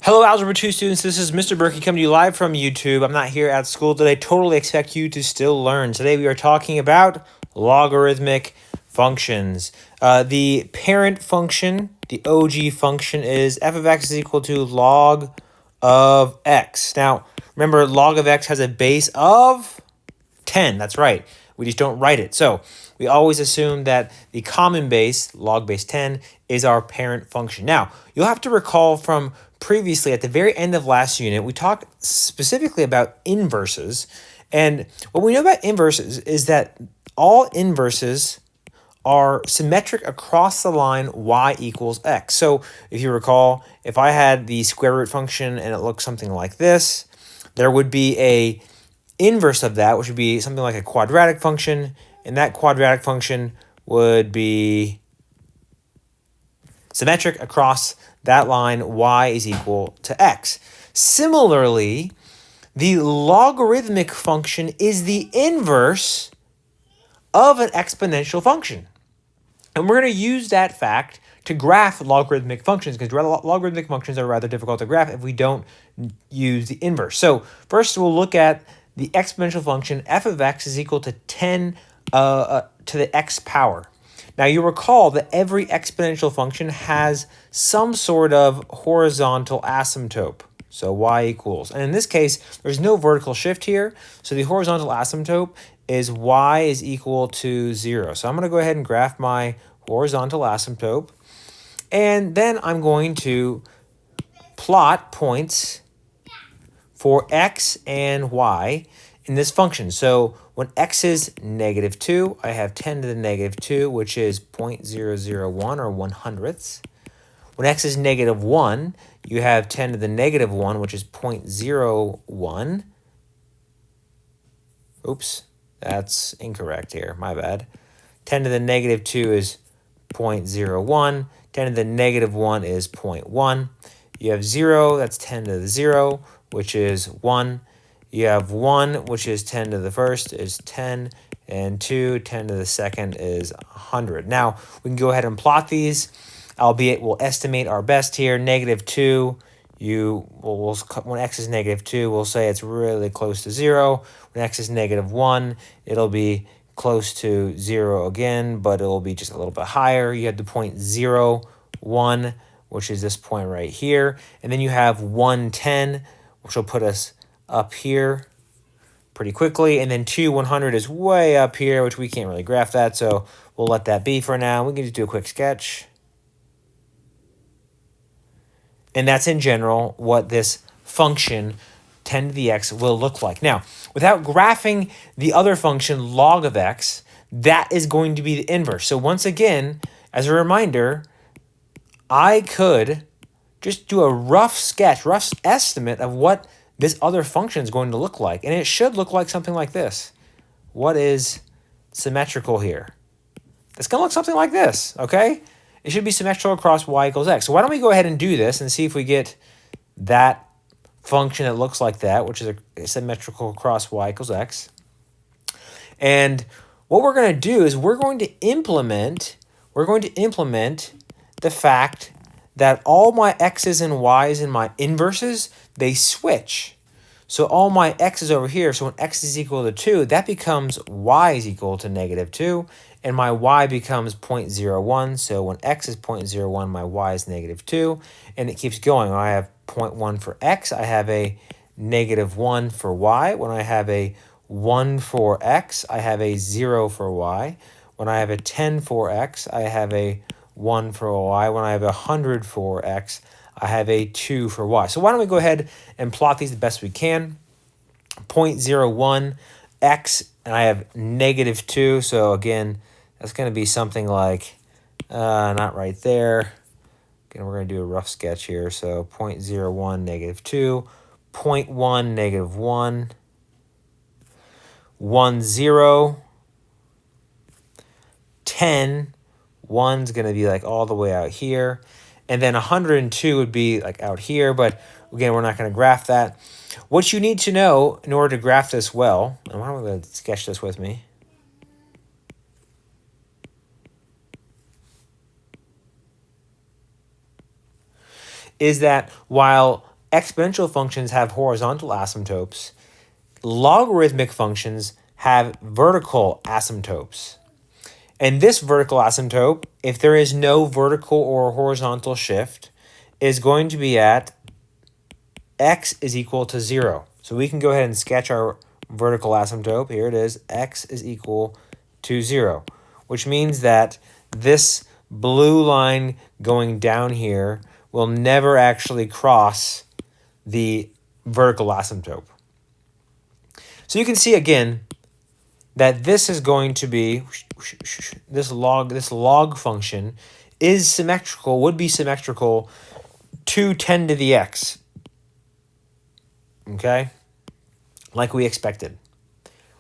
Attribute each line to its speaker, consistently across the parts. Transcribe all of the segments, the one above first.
Speaker 1: Hello, Algebra 2 students. This is Mr. Berkey coming to you live from YouTube. I'm not here at school today. Totally expect you to still learn. Today we are talking about logarithmic functions. The parent function, the OG function, is f of x is equal to log of x. Now, remember, log of x has a base of 10. That's right. We just don't write it. So we always assume that the common base, log base 10, is our parent function. Now, you'll have to recall from previously at the very end of last unit, we talked specifically about inverses. And what we know about inverses is that all inverses are symmetric across the line y equals x. So if you recall, if I had the square root function and it looks something like this, there would be a inverse of that, which would be something like a quadratic function, and that quadratic function would be symmetric across that line y is equal to x. Similarly, the logarithmic function is the inverse of an exponential function. And we're going to use that fact to graph logarithmic functions, because logarithmic functions are rather difficult to graph if we don't use the inverse. So first we'll look at the exponential function f of x is equal to 10 to the x power. Now you recall that every exponential function has some sort of horizontal asymptote. So y equals, and in this case, there's no vertical shift here. So the horizontal asymptote is y is equal to 0. So I'm going to go ahead and graph my horizontal asymptote. And then I'm going to plot points for x and y in this function. So when x is negative 2, I have 10 to the negative 2, which is 0.001 or 1/100ths. When x is negative 1, you have 10 to the negative 1, which is 0.01. Oops, that's incorrect here. My bad. 10 to the negative 2 is 0.01. 10 to the negative 1 is 0.1. You have 0, that's 10 to the 0, which is 1. You have 1, which is 10 to the first, is 10. And 2, 10 to the second is 100. Now, we can go ahead and plot these, albeit we'll estimate our best here. Negative 2, when x is negative 2, we'll say it's really close to 0. When x is negative 1, it'll be close to 0 again, but it'll be just a little bit higher. You have the point 0.1, which is this point right here. And then you have 110, which will put us up here pretty quickly. And then 100 is way up here, which we can't really graph that, so we'll let that be for now. We can just do a quick sketch. And that's in general what this function 10 to the x will look like. Now, without graphing the other function log of x, that is going to be the inverse. So once again, as a reminder, I could just do a rough sketch, rough estimate of what this other function is going to look like. And it should look like something like this. What is symmetrical here? It's going to look something like this, okay? It should be symmetrical across y equals x. So why don't we go ahead and do this and see if we get that function that looks like that, which is a symmetrical across y equals x. And what we're going to do is we're going to implement the fact that all my x's and y's and my inverses, they switch. So all my x is over here. So when x is equal to 2, that becomes y is equal to negative 2. And my y becomes 0.01. So when x is 0.01, my y is negative 2. And it keeps going. When I have 0.1 for x, I have a negative 1 for y. When I have a 1 for x, I have a 0 for y. When I have a 10 for x, I have a 1 for y. When I have 100 for x, I have a 2 for y. So why don't we go ahead and plot these the best we can. 0.01 x, and I have negative 2. So again, that's going to be something like, not right there. Again, we're going to do a rough sketch here. So 0.01, negative 2. 0.1, negative 1. 1, 0. 10. 1's going to be like all the way out here. And then 102 would be like out here. But again, we're not going to graph that. What you need to know in order to graph this well, and why don't we sketch this with me? Is that while exponential functions have horizontal asymptotes. Logarithmic functions have vertical asymptotes. And this vertical asymptote, if there is no vertical or horizontal shift, is going to be at x is equal to 0. So we can go ahead and sketch our vertical asymptote. Here it is, x is equal to 0, which means that this blue line going down here will never actually cross the vertical asymptote. So you can see again that this is going to be, this log function is symmetrical, would be symmetrical to 10 to the x. Okay? Like we expected,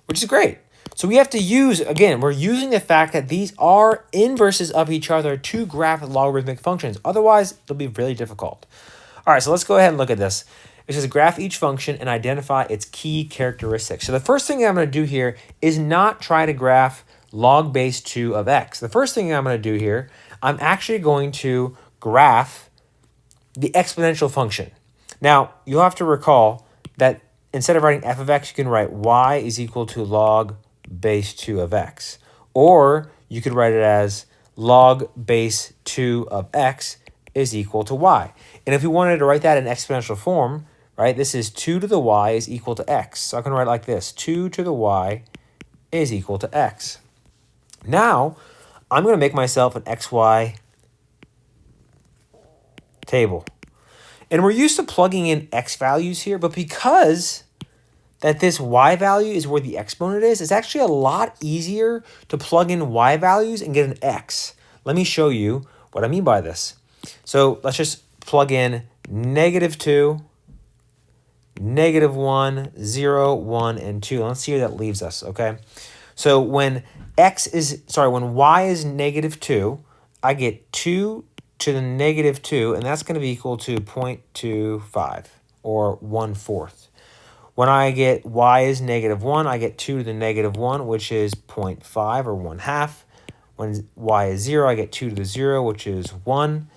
Speaker 1: which is great. So we have to use, again, we're using the fact that these are inverses of each other to graph logarithmic functions. Otherwise, it'll be really difficult. All right, so let's go ahead and look at this. It says graph each function and identify its key characteristics. So the first thing I'm going to do here is not try to graph log base 2 of x. The first thing I'm going to do here, I'm actually going to graph the exponential function. Now, you'll have to recall that instead of writing f of x, you can write y is equal to log base 2 of x. Or you could write it as log base 2 of x is equal to y. And if we wanted to write that in exponential form, right, this is 2 to the y is equal to x. So I can write it like this, 2 to the y is equal to x. Now, I'm going to make myself an xy table. And we're used to plugging in x values here, but because that this y value is where the exponent is, it's actually a lot easier to plug in y values and get an x. Let me show you what I mean by this. So let's just plug in -2, -1, 0, 1, and 2. Let's see where that leaves us, okay? So when when y is -2, I get 2 to the -2, and that's going to be equal to 0.25, or 1/4. When I get y is -1, I get 2 to the -1, which is 0.5, or 1/2. When y is 0, I get 2 to the 0, which is 1.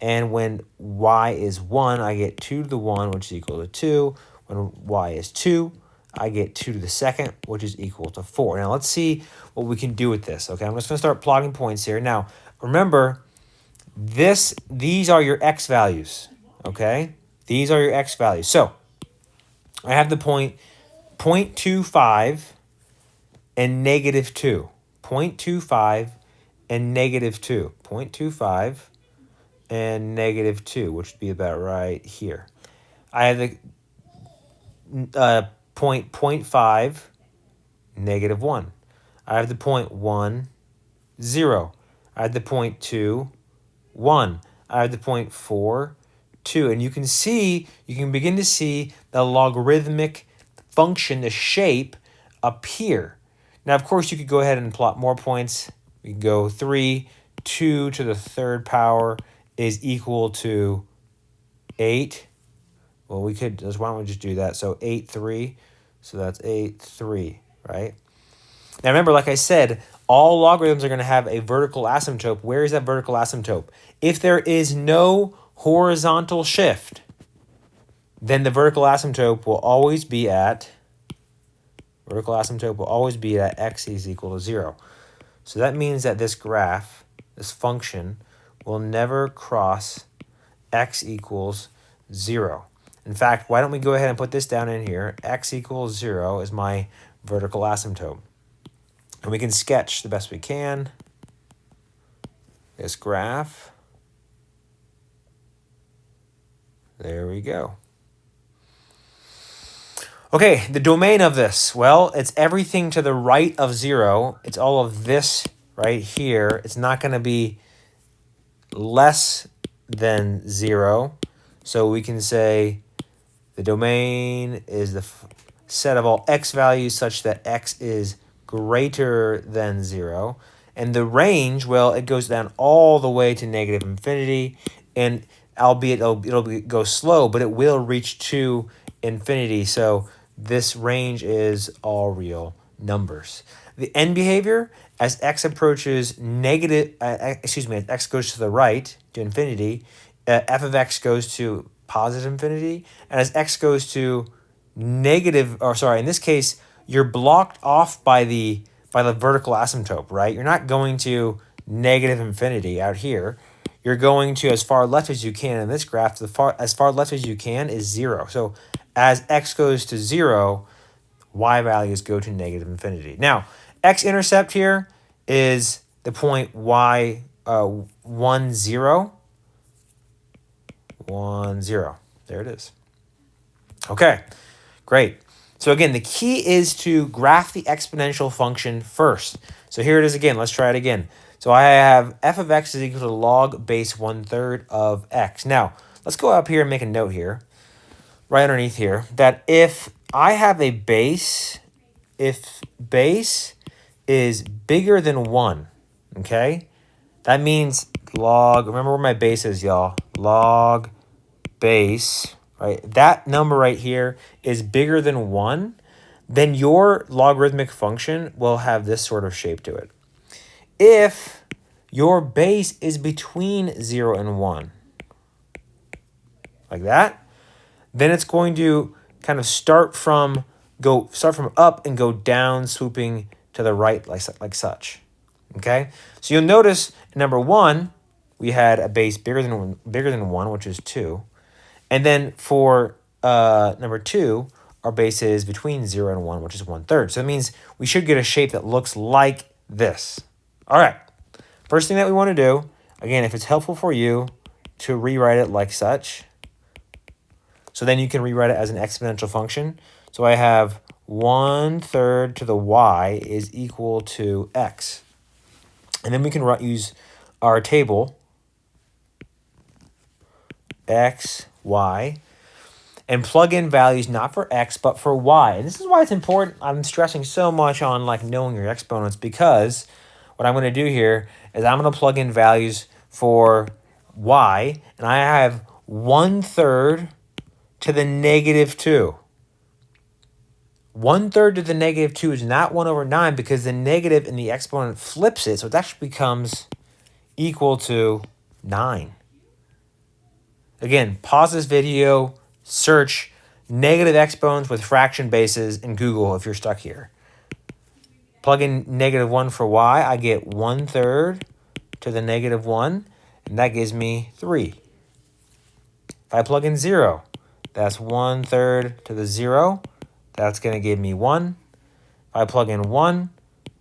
Speaker 1: And when y is 1, I get 2 to the 1, which is equal to 2. When y is 2, I get 2 to the 2nd, which is equal to 4. Now, let's see what we can do with this. Okay, I'm just going to start plotting points here. Now, remember, these are your x values. Okay, these are your x values. So, I have the point 0.25 and -2. 0.25 and -2. 0.25 and -2, which would be about right here. I have the point 0.5, -1. I have the point 1, 0. I have the point 2, 1. I have the point 4, 2. And you can begin to see the logarithmic function, the shape, appear. Now, of course, you could go ahead and plot more points. We can go 3, 2 to the 3rd power is equal to 8. Well, why don't we just do that? So 8, 3. So that's 8, 3, right? Now, remember, like I said, all logarithms are going to have a vertical asymptote. Where is that vertical asymptote? If there is no horizontal shift, then the vertical asymptote will always be at x is equal to 0. So that means that this graph, this function, will never cross x equals 0. In fact, why don't we go ahead and put this down in here? X equals 0 is my vertical asymptote. And we can sketch the best we can this graph. There we go. Okay, the domain of this, well, it's everything to the right of 0. It's all of this right here. It's not going to be less than 0. So we can say the domain is the set of all x values such that x is greater than 0. And the range, well, it goes down all the way to -infinity. And albeit it'll go slow, but it will reach to infinity. So this range is all real numbers. The end behavior, as x approaches as x goes to the right, to infinity, f of x goes to positive infinity. And as x goes to negative, or sorry, in this case, you're blocked off by the vertical asymptote, right? You're not going to negative infinity out here. You're going to as far left as you can in this graph. As far left as you can is 0. So as x goes to 0, y values go to negative infinity. Now, x-intercept here is the point y 1, 0. 1, 0. There it is. Okay, great. So again, the key is to graph the exponential function first. So here it is again. Let's try it again. So I have f of x is equal to log base 1/3 of x. Now, let's go up here and make a note here, right underneath here, that if I have a base, if base is bigger than 1, okay, that means log, remember where my base is, y'all, log base, right, that number right here is bigger than 1, then your logarithmic function will have this sort of shape to it. If your base is between 0 and 1, like that, then it's going to kind of start from up and go down, swooping to the right like such. Okay, so you'll notice in number 1 we had a base bigger than 1, which is 2, and then for number 2, our base is between 0 and 1, which is 1/3. So that means we should get a shape that looks like this. All right, first thing that we want to do, again, if it's helpful for you, to rewrite it like such. So then you can rewrite it as an exponential function. So I have 1/3 to the y is equal to x. And then we can use our table, x, y, and plug in values not for x, but for y. And this is why it's important. I'm stressing so much on like knowing your exponents, because what I'm going to do here is I'm going to plug in values for y, and I have 1/3 to the negative 2. 1/3 to the negative 2 is not 1/9 because the negative in the exponent flips it, so it actually becomes equal to 9. Again, pause this video, search negative exponents with fraction bases in Google if you're stuck here. Plug in -1 for y, I get 1/3 to the -1, and that gives me 3. If I plug in 0, that's 1/3 to the 0. That's going to give me 1. If I plug in 1,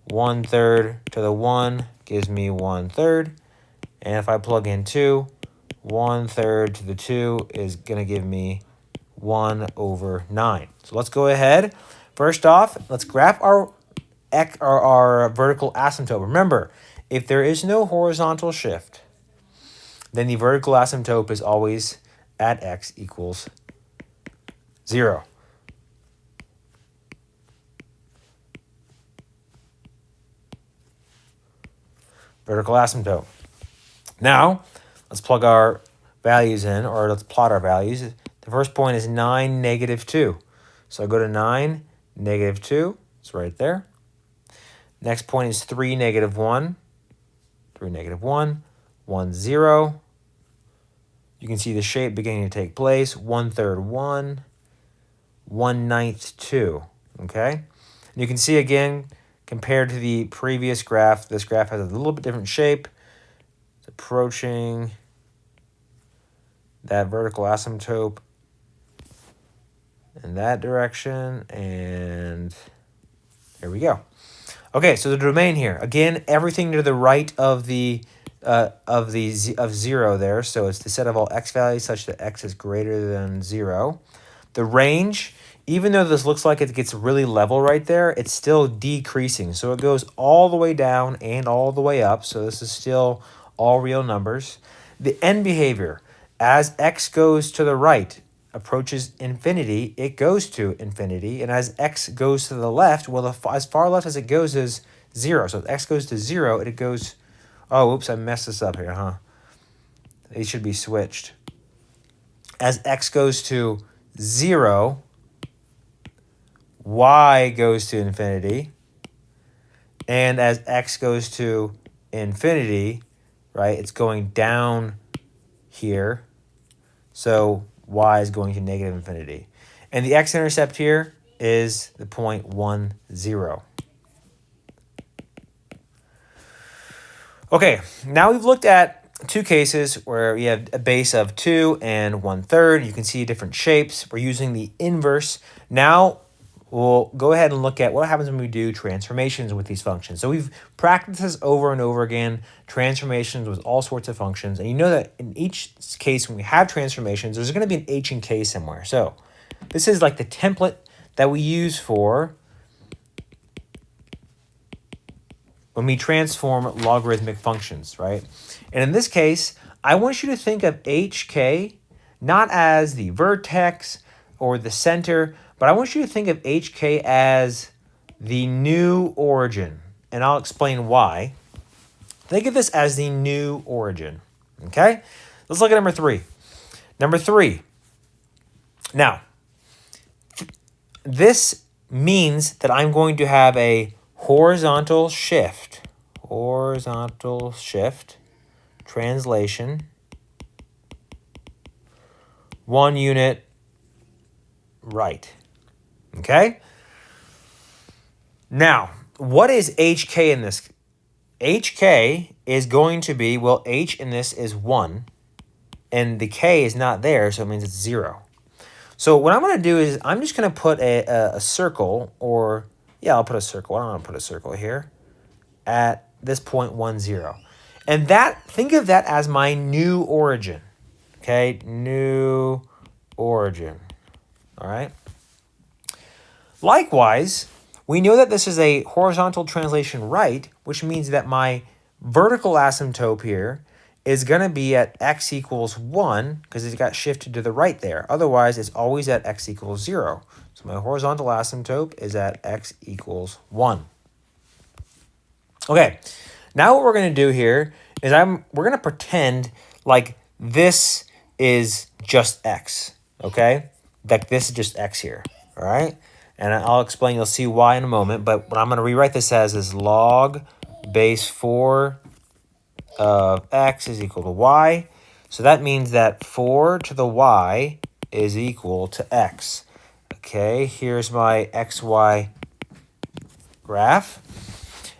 Speaker 1: 1/3 to the 1 gives me 1/3. And if I plug in 2, 1/3 to the 2 is going to give me 1/9. So let's go ahead. First off, let's graph our vertical asymptote. Remember, if there is no horizontal shift, then the vertical asymptote is always at x equals 0. Vertical asymptote. Now, let's plug our values in, or let's plot our values. The first point is 9, -2. So I go to 9, -2. It's right there. Next point is 3, -1. 3, -1. 1, 0. You can see the shape beginning to take place. 1/3, 1. 1/9, 2. Okay? And you can see again, compared to the previous graph, this graph has a little bit different shape. It's approaching that vertical asymptote in that direction, and there we go. Okay, so the domain here, again, everything to the right of 0 there. So it's the set of all x values such that x is greater than 0. The range, even though this looks like it gets really level right there, it's still decreasing. So it goes all the way down and all the way up. So this is still all real numbers. The end behavior, as x goes to the right, approaches infinity, it goes to infinity. And as x goes to the left, well, as far left as it goes is 0. So if x goes to 0, it goes, oh, oops, I messed this up here, huh? These should be switched. As x goes to 0, y goes to infinity. And as x goes to infinity, right, it's going down here. So y is going to negative infinity. And the x-intercept here is the point 1, 0. Okay, now we've looked at two cases where we have a base of 2 and 1/3. You can see different shapes. We're using the inverse. Now we'll go ahead and look at what happens when we do transformations with these functions. So we've practiced this over and over again, transformations with all sorts of functions. And you know that in each case when we have transformations, there's going to be an h and k somewhere. So this is like the template that we use for when we transform logarithmic functions, right? And in this case, I want you to think of hk not as the vertex or the center, but I want you to think of hk as the new origin. And I'll explain why. Think of this as the new origin, okay? Let's look at number 3. Number 3. Now, this means that I'm going to have a horizontal shift, translation, 1 unit right, okay? Now, what is hk in this? Hk is going to be, well, h in this is 1, and the k is not there, so it means it's 0. So what I'm going to do is I'm just going to put a circle, or, yeah, I'll put a circle. I don't want to put a circle here at this point 1, 0. And that, think of that as my new origin, okay? New origin, all right? Likewise, we know that this is a horizontal translation right, which means that my vertical asymptote here is going to be at x equals 1 because it got shifted to the right there. Otherwise, it's always at x equals 0. So my horizontal asymptote is at x equals 1. Okay, now what we're going to do here is we're going to pretend like this is just x, okay? Like this is just x here, all right? And I'll explain, you'll see why in a moment, but what I'm going to rewrite this as is log base 4 of x is equal to y. So that means that 4 to the y is equal to x. Okay, here's my xy graph.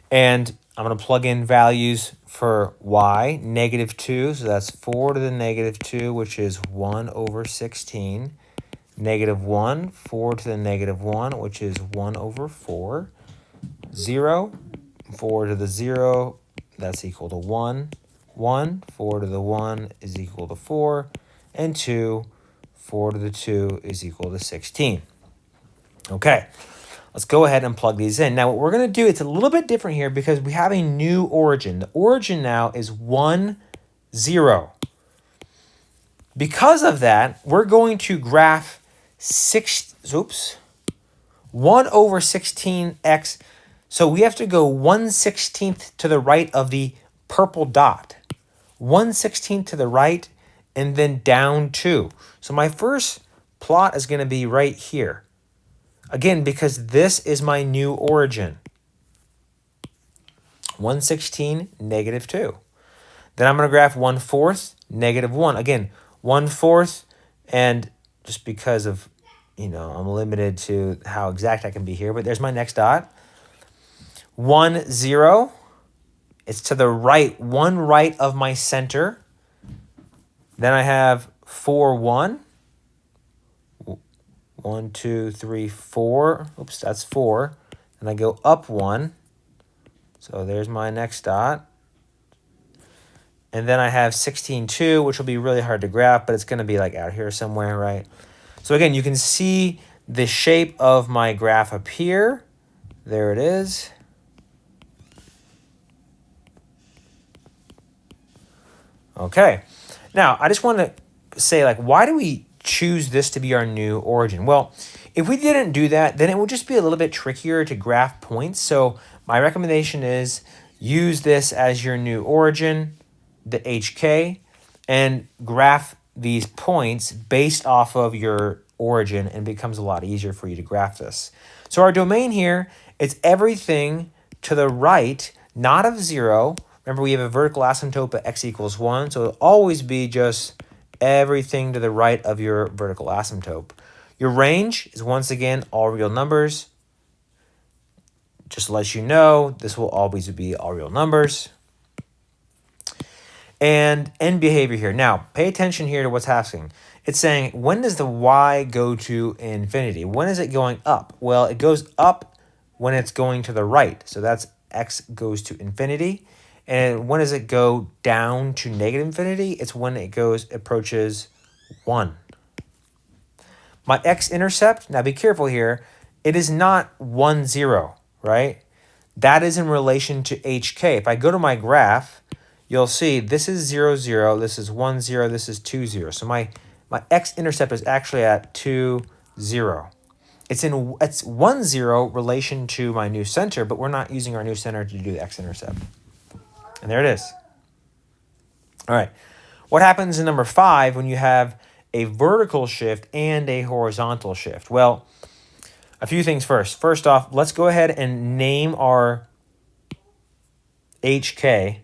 Speaker 1: And I'm going to plug in values for y, -2. So that's 4 to the -2, which is 1 over 16. -1, 4 to the -1, which is 1 over 4. 0, 4 to the 0, that's equal to 1. 1, 4 to the 1 is equal to 4. And 2, 4 to the 2 is equal to 16. Okay, let's go ahead and plug these in. Now what we're going to do, it's a little bit different here because we have a new origin. The origin now is 1, 0. Because of that, we're going to graph 1 over 16x. So we have to go 1/16 to the right of the purple dot. 1/16 to the right and then down 2. So my first plot is going to be right here. Again, because this is my new origin. 1/16, -2. Then I'm going to graph 1/4, -1. Again, 1/4, and just because of, I'm limited to how exact I can be here, but there's my next dot. 1, 0. It's to the right, one right of my center. Then I have 4, 1. 1, 2, 3, 4. Oops, that's 4. And I go up 1. So there's my next dot. And then I have 16, 2, which will be really hard to graph, but it's going to be like out here somewhere, right? So again, you can see the shape of my graph up here. There it is. Okay. Now, I just want to say, why do we choose this to be our new origin? Well, if we didn't do that, then it would just be a little bit trickier to graph points. So my recommendation is use this as your new origin, the HK, and graph these points based off of your origin, and it becomes a lot easier for you to graph this. So our domain here, it's everything to the right, not of 0. Remember, we have a vertical asymptote at x equals 1, so it'll always be just everything to the right of your vertical asymptote. Your range is once again all real numbers. Just to let you know, this will always be all real numbers. And end behavior here. Now, pay attention here to what's happening. It's saying, when does the y go to infinity? When is it going up? Well, it goes up when it's going to the right. So that's x goes to infinity. And when does it go down to negative infinity? It's when it approaches 1. My x-intercept, now be careful here, it is not 1, 0, right? That is in relation to hk. If I go to my graph, you'll see this is 0, 0, this is 1, 0, this is 2, 0. So my x-intercept is actually at 2, 0. It's 1, 0 relation to my new center, but we're not using our new center to do the x-intercept. And there it is. All right. What happens in number 5 when you have a vertical shift and a horizontal shift? Well, a few things first. First off, let's go ahead and name our HK,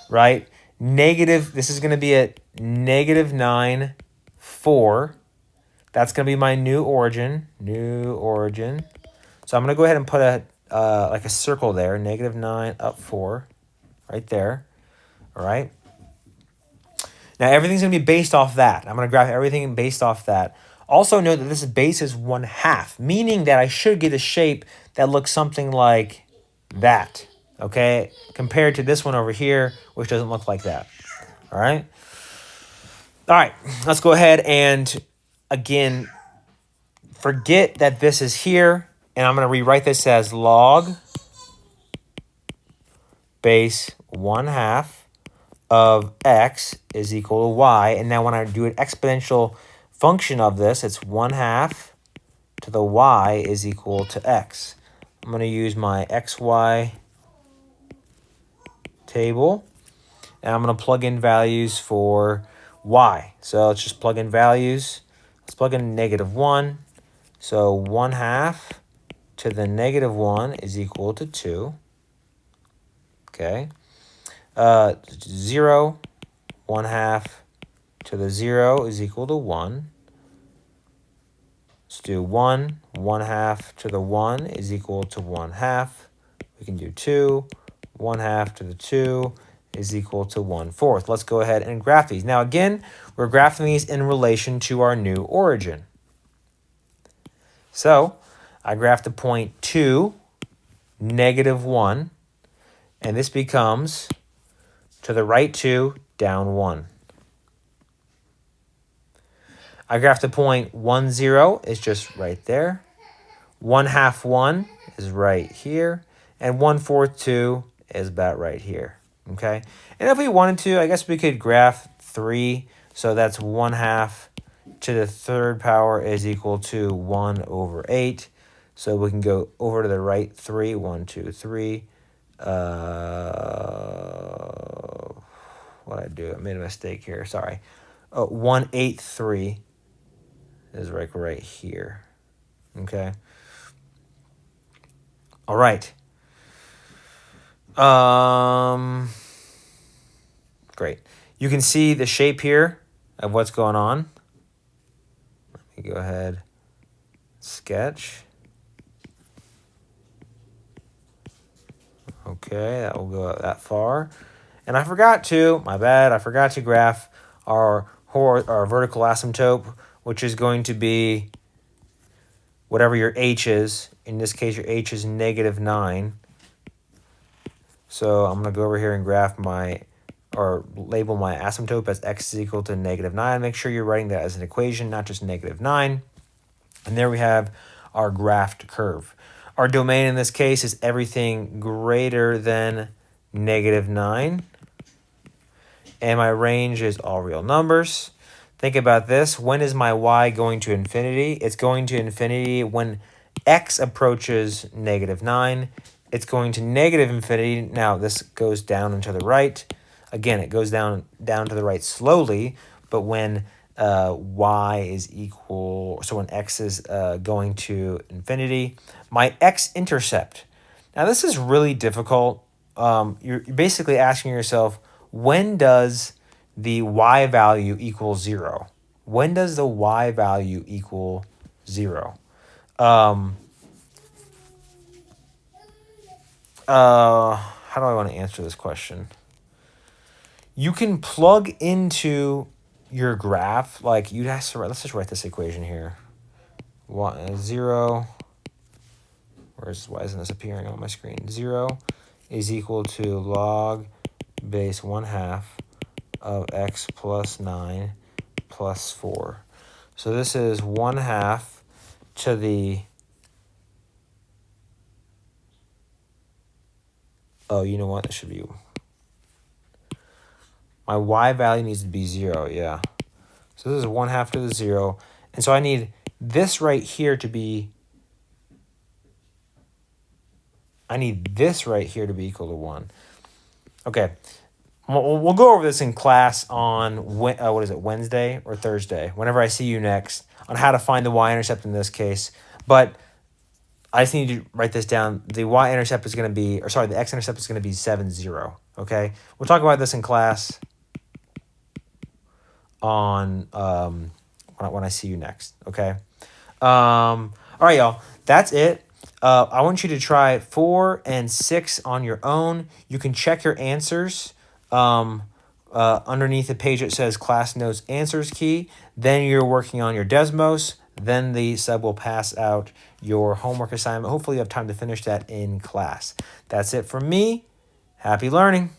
Speaker 1: right? This is going to be at -9, 4. That's going to be my new origin. So I'm going to go ahead and put like a circle there, -9 up 4, right there. All right. Now everything's going to be based off that. I'm going to graph everything based off that. Also note that this base is 1/2, meaning that I should get a shape that looks something like that, okay? Compared to this one over here, which doesn't look like that, all right? All right, let's go ahead and, again, forget that this is here, and I'm going to rewrite this as log base 1/2 of x is equal to y. And now when I do an exponential function of this, it's 1/2 to the y is equal to x. I'm going to use my xy table, and I'm going to plug in values for y. So let's just plug in values. Let's plug in -1. So 1/2 to the -1 is equal to 2. Okay. 0, 1/2 to the 0 is equal to 1. Let's do 1, 1/2 to the 1 is equal to 1/2. We can do 2, 1/2 to the 2 is equal to 1/4. Let's go ahead and graph these. Now again, we're graphing these in relation to our new origin. So I graphed the point 2, -1, and this becomes to the right 2, down 1. I graphed the point 1, 0 is just right there. 1/2 1 is right here. And 1/4 2 is about right here. Okay. And if we wanted to, I guess we could graph 3. So that's 1/2 to the 3rd power is equal to 1/8. So we can go over to the right 3. 1, 2, 3. What did I do? I made a mistake here. Sorry. 1/8 is right here. Okay. All right. Great. You can see the shape here of what's going on. Let me go ahead, sketch. Okay, that will go that far. And I forgot to, my bad, I forgot to graph our vertical asymptote, which is going to be whatever your h is. In this case, your h is -9. So I'm going to go over here and graph label my asymptote as x is equal to -9. Make sure you're writing that as an equation, not just -9. And there we have our graphed curve. Our domain in this case is everything greater than -9. And my range is all real numbers. Think about this. When is my y going to infinity? It's going to infinity when x approaches -9. It's going to negative infinity. Now this goes down and to the right. Again, it goes down to the right slowly, but when y is equal, so when x is going to infinity, my x-intercept. Now this is really difficult. You're basically asking yourself, when does the y value equal 0? When does the y value equal 0? How do I want to answer this question? You can plug into your graph, like you'd have to, let's just write this equation here. 0, why isn't this appearing on my screen? 0 is equal to log base 1/2 of x plus 9 plus 4. So this is 1/2 to the, oh, you know what? It should be, my y value needs to be 0, yeah. So this is 1/2 to the 0. And so I need this right here to be, equal to 1. Okay. We'll go over this in class on, Wednesday or Thursday, whenever I see you next, on how to find the y-intercept in this case. But I just need you to write this down. The y-intercept is going to be, the x-intercept is going to be 7, 0. Okay? We'll talk about this in class on when I see you next. Okay? All right, y'all. That's it. I want you to try 4 and 6 on your own. You can check your answers underneath the page. It says class notes answers key. Then you're working on your Desmos. Then the sub will pass out your homework assignment. Hopefully you have time to finish that in class. That's it from me. Happy learning.